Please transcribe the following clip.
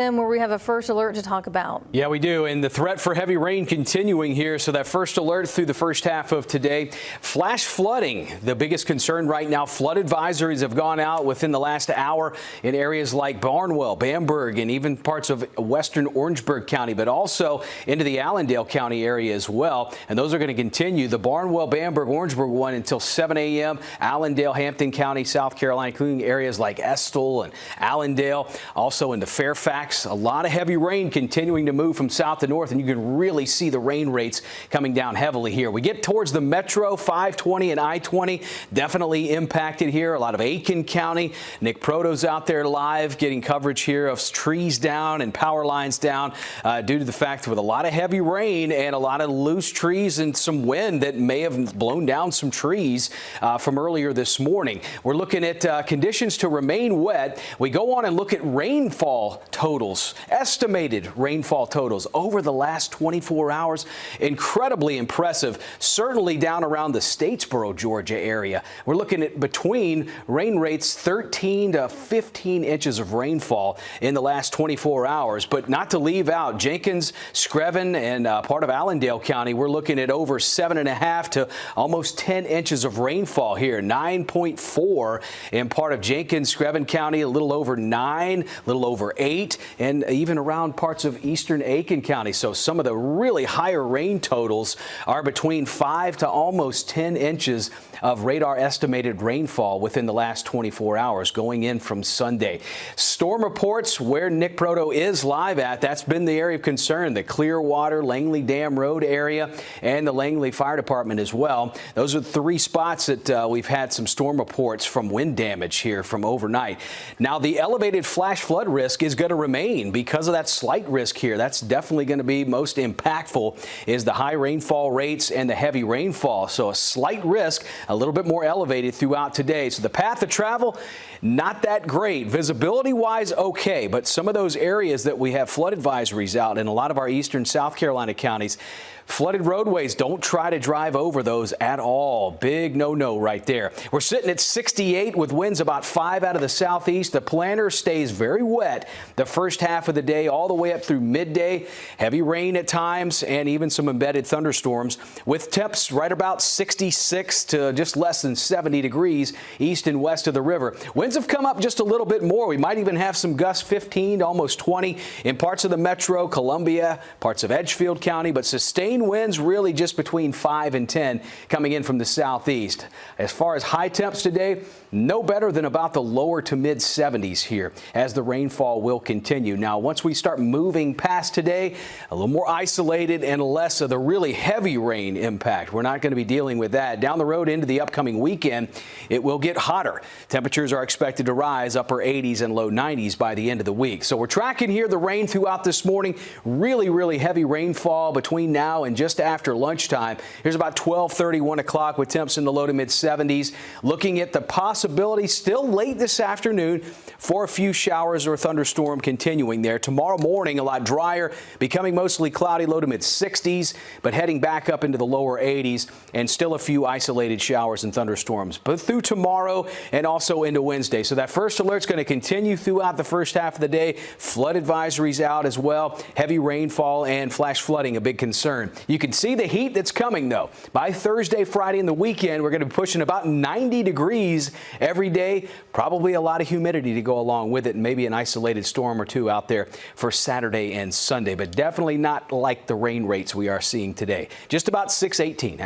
Where we have a first alert to talk about. Yeah, we do. And the threat for heavy rain continuing here. So that first alert through the first half of today. Flash flooding, the biggest concern right now. Flood advisories have gone out within the last hour in areas like Barnwell, Bamberg, and even parts of western Orangeburg County, but also into the Allendale County area as well. And those are going to continue. The Barnwell, Bamberg, Orangeburg one until 7 a.m. Allendale, Hampton County, South Carolina, including areas like Estill and Allendale, also into Fairfax. A lot of heavy rain continuing to move from south to north, and you can really see the rain rates coming down heavily here. We get towards the metro, 520 and I-20, definitely impacted here. A lot of Aiken County. Nick Proto's out there live getting coverage here of trees down and power lines down due to the fact with a lot of heavy rain and a lot of loose trees and some wind that may have blown down some trees from earlier this morning. We're looking at conditions to remain wet. We go on and look at rainfall totals. Estimated rainfall totals over the last 24 hours. Incredibly impressive, certainly down around the Statesboro, Georgia area. We're looking at between rain rates 13 to 15 inches of rainfall in the last 24 hours. But not to leave out Jenkins, Screven, and part of Allendale County. We're looking at over 7.5 to almost 10 inches of rainfall here. 9.4 in part of Jenkins, Screven County, a little over 9, a little over 8. And even around parts of eastern Aiken County. So some of the really higher rain totals are between 5 to almost 10 inches of radar estimated rainfall within the last 24 hours going in from Sunday. Storm reports where Nick Proto is live at. That's been the area of concern, the Clearwater, Langley Dam Road area, and the Langley Fire Department as well. Those are 3 spots that we've had some storm reports from wind damage here from overnight. Now, the elevated flash flood risk is going to remain because of that slight risk here. That's definitely going to be most impactful is the high rainfall rates and the heavy rainfall. So a slight risk, a little bit more elevated throughout today. So the path of travel, not that great. Visibility wise, okay. But some of those areas that we have flood advisories out in a lot of our eastern South Carolina counties, flooded roadways, don't try to drive over those at all. Big no-no right there. We're sitting at 68 with winds about 5 out of the southeast. The planner stays very wet the first half of the day all the way up through midday. Heavy rain at times and even some embedded thunderstorms with temps right about 66 to just less than 70 degrees east and west of the river. Winds have come up just a little bit more. We might even have some gusts 15 to almost 20 in parts of the metro, Columbia, parts of Edgefield County, but sustained winds really just between 5 and 10 coming in from the southeast. As far as high temps today, no better than about the lower to mid 70s here as the rainfall will continue. Now, once we start moving past today, a little more isolated and less of the really heavy rain impact. We're not going to be dealing with that. Down the road into the upcoming weekend, it will get hotter. Temperatures are expected to rise upper 80s and low 90s by the end of the week. So we're tracking here the rain throughout this morning. Really heavy rainfall between now and just after lunchtime. Here's about 12:30, 1 o'clock with temps in the low to mid 70s. Looking at the possibility still late this afternoon for a few showers or thunderstorm continuing there. Tomorrow morning, a lot drier, becoming mostly cloudy, low to mid 60s, but heading back up into the lower 80s and still a few isolated showers and thunderstorms. But through tomorrow and also into Wednesday. So that first alert's going to continue throughout the first half of the day. Flood advisories out as well. Heavy rainfall and flash flooding a big concern. You can see the heat that's coming, though. By Thursday, Friday, and the weekend, we're going to be pushing about 90 degrees every day. Probably a lot of humidity to go along with it, and maybe an isolated storm or two out there for Saturday and Sunday, but definitely not like the rain rates we are seeing today. Just about 618.